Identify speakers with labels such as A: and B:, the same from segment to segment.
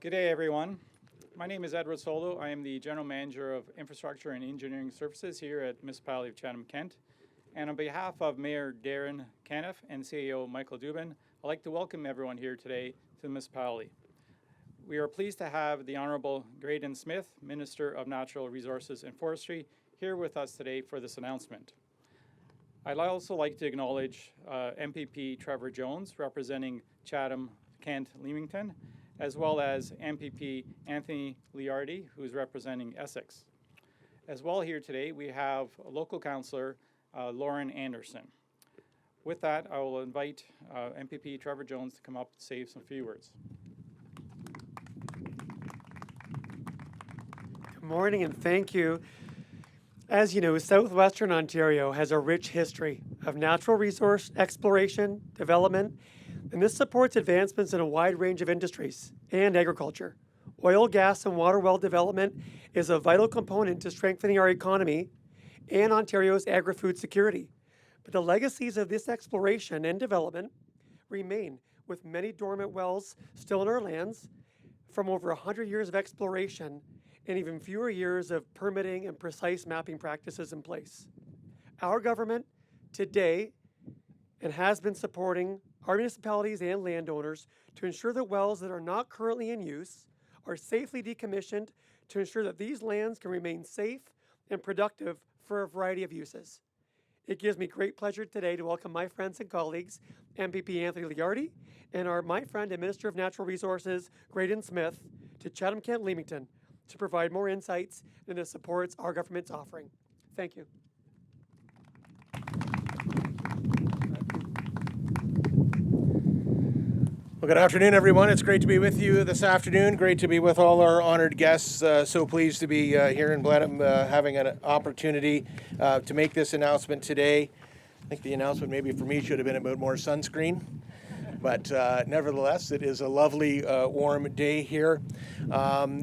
A: Good day, everyone. My name is Edward Solo. I am the General Manager of Infrastructure and Engineering Services here at Municipality of Chatham-Kent. And on behalf of Mayor Darren Caniff and CEO Michael Dubin, I'd like to welcome everyone here today to the municipality. We are pleased to have the Honorable Graydon Smith, Minister of Natural Resources and Forestry, here with us today for this announcement. I'd also like to acknowledge MPP Trevor Jones, representing Chatham-Kent Leamington, as well as MPP Anthony Liardi, who's representing Essex. As well here today, we have local councillor Lauren Anderson. With that, I will invite MPP Trevor Jones to come up to say some few words.
B: Good morning and thank you. As you know, southwestern Ontario has a rich history of natural resource exploration, development, and this supports advancements in a wide range of industries and agriculture. Oil, gas, and water well development is a vital component to strengthening our economy and Ontario's agri-food security. But the legacies of this exploration and development remain, with many dormant wells still in our lands from over 100 years of exploration and even fewer years of permitting and precise mapping practices in place. Our government today and has been supporting our municipalities and landowners to ensure that wells that are not currently in use are safely decommissioned to ensure that these lands can remain safe and productive for a variety of uses. It gives me great pleasure today to welcome my friends and colleagues, MPP Anthony Liardi and my friend and Minister of Natural Resources, Graydon Smith, to Chatham-Kent Leamington to provide more insights and the supports our government's offering. Thank you.
C: Well, good afternoon, everyone. It's great to be with you this afternoon. Great to be with all our honored guests. So pleased to be here in Blenheim, having an opportunity to make this announcement today. I think the announcement maybe for me should have been about more sunscreen. But nevertheless, it is a lovely, warm day here, bringing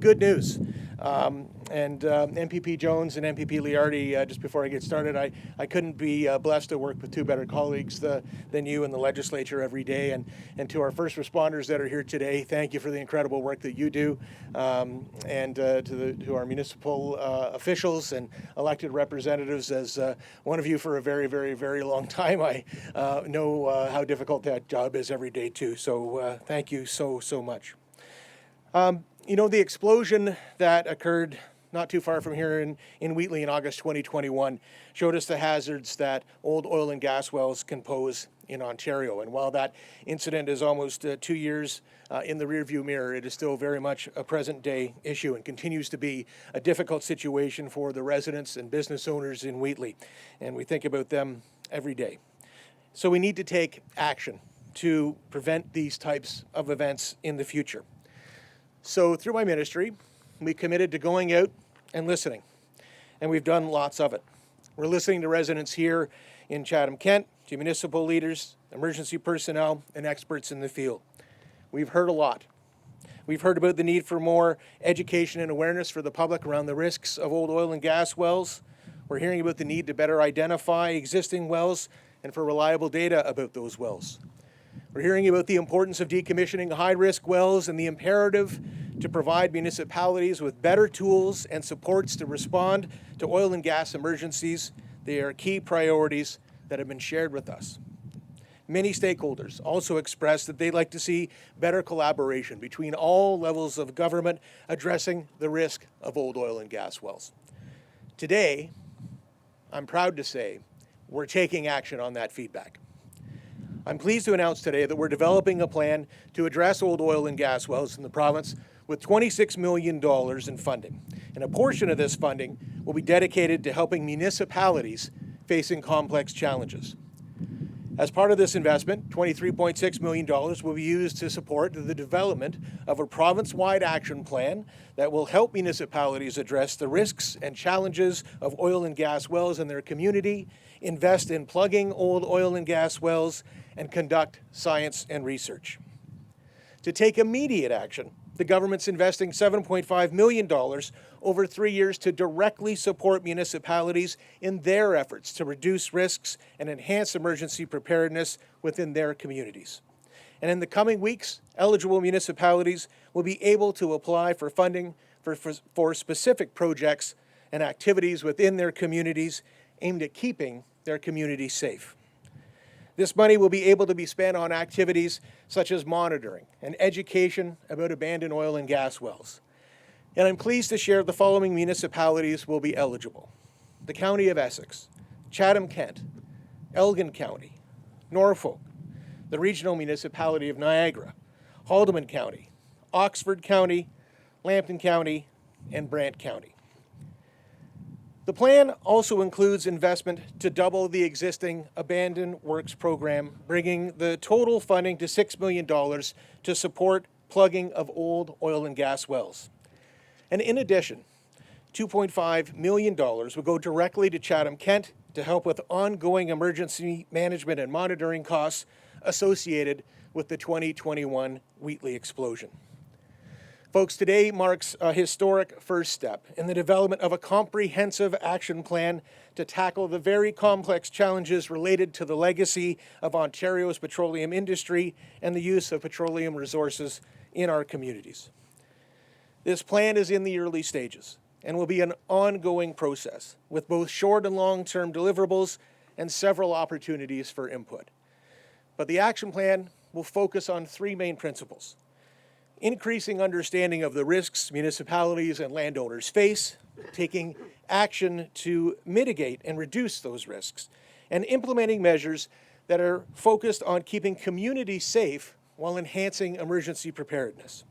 C: good news. MPP Jones and MPP Liardi, just before I get started, I couldn't be blessed to work with two better colleagues than you in the legislature every day. And to our first responders that are here today, thank you for the incredible work that you do. To our municipal officials and elected representatives, as one of you for a very, very, very long time, I know how difficult that job is every day too. So thank you so much. The explosion that occurred not too far from here in Wheatley in August 2021 showed us the hazards that old oil and gas wells can pose in Ontario. And while that incident is almost 2 years in the rearview mirror, it is still very much a present day issue and continues to be a difficult situation for the residents and business owners in Wheatley. And we think about them every day. So we need to take action to prevent these types of events in the future. So through my ministry, we committed to going out and listening, and we've done lots of it. We're listening to residents here in Chatham-Kent, to municipal leaders, emergency personnel, and experts in the field. We've heard a lot. We've heard about the need for more education and awareness for the public around the risks of old oil and gas wells. We're hearing about the need to better identify existing wells and for reliable data about those wells. We're hearing about the importance of decommissioning high-risk wells and the imperative to provide municipalities with better tools and supports to respond to oil and gas emergencies. They are key priorities that have been shared with us. Many stakeholders also expressed that they'd like to see better collaboration between all levels of government addressing the risk of old oil and gas wells. Today, I'm proud to say we're taking action on that feedback. I'm pleased to announce today that we're developing a plan to address old oil and gas wells in the province with $26 million in funding. And a portion of this funding will be dedicated to helping municipalities facing complex challenges. As part of this investment, $23.6 million will be used to support the development of a province-wide action plan that will help municipalities address the risks and challenges of oil and gas wells in their community, invest in plugging old oil and gas wells, and conduct science and research. To take immediate action, the government's investing $7.5 million over 3 years to directly support municipalities in their efforts to reduce risks and enhance emergency preparedness within their communities. And in the coming weeks, eligible municipalities will be able to apply for funding for specific projects and activities within their communities aimed at keeping their communities safe. This money will be able to be spent on activities such as monitoring and education about abandoned oil and gas wells. And I'm pleased to share the following municipalities will be eligible: the County of Essex, Chatham-Kent, Elgin County, Norfolk, the Regional Municipality of Niagara, Haldimand County, Oxford County, Lambton County, and Brant County. The plan also includes investment to double the existing Abandoned Works program, bringing the total funding to $6 million to support plugging of old oil and gas wells. And in addition, $2.5 million will go directly to Chatham-Kent to help with ongoing emergency management and monitoring costs associated with the 2021 Wheatley explosion. Folks, today marks a historic first step in the development of a comprehensive action plan to tackle the very complex challenges related to the legacy of Ontario's petroleum industry and the use of petroleum resources in our communities. This plan is in the early stages and will be an ongoing process with both short and long-term deliverables and several opportunities for input. But the action plan will focus on three main principles: increasing understanding of the risks municipalities and landowners face, taking action to mitigate and reduce those risks, and implementing measures that are focused on keeping communities safe while enhancing emergency preparedness.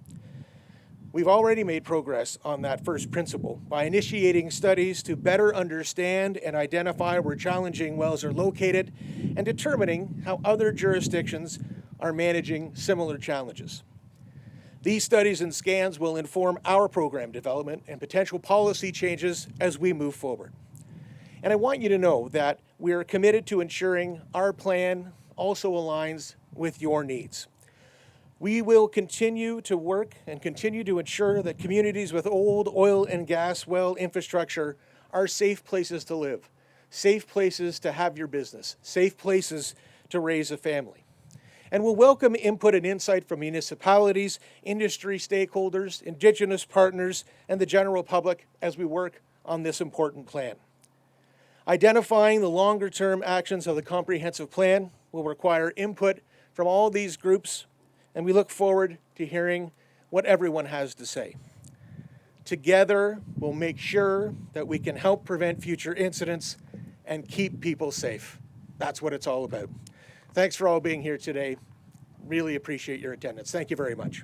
C: We've already made progress on that first principle by initiating studies to better understand and identify where challenging wells are located and determining how other jurisdictions are managing similar challenges. These studies and scans will inform our program development and potential policy changes as we move forward. And I want you to know that we are committed to ensuring our plan also aligns with your needs. We will continue to work and continue to ensure that communities with old oil and gas well infrastructure are safe places to live, safe places to have your business, safe places to raise a family. And we'll welcome input and insight from municipalities, industry stakeholders, Indigenous partners, and the general public as we work on this important plan. Identifying the longer-term actions of the comprehensive plan will require input from all these groups, and we look forward to hearing what everyone has to say. Together, we'll make sure that we can help prevent future incidents and keep people safe. That's what it's all about. Thanks for all being here today. Really appreciate your attendance. Thank you very much.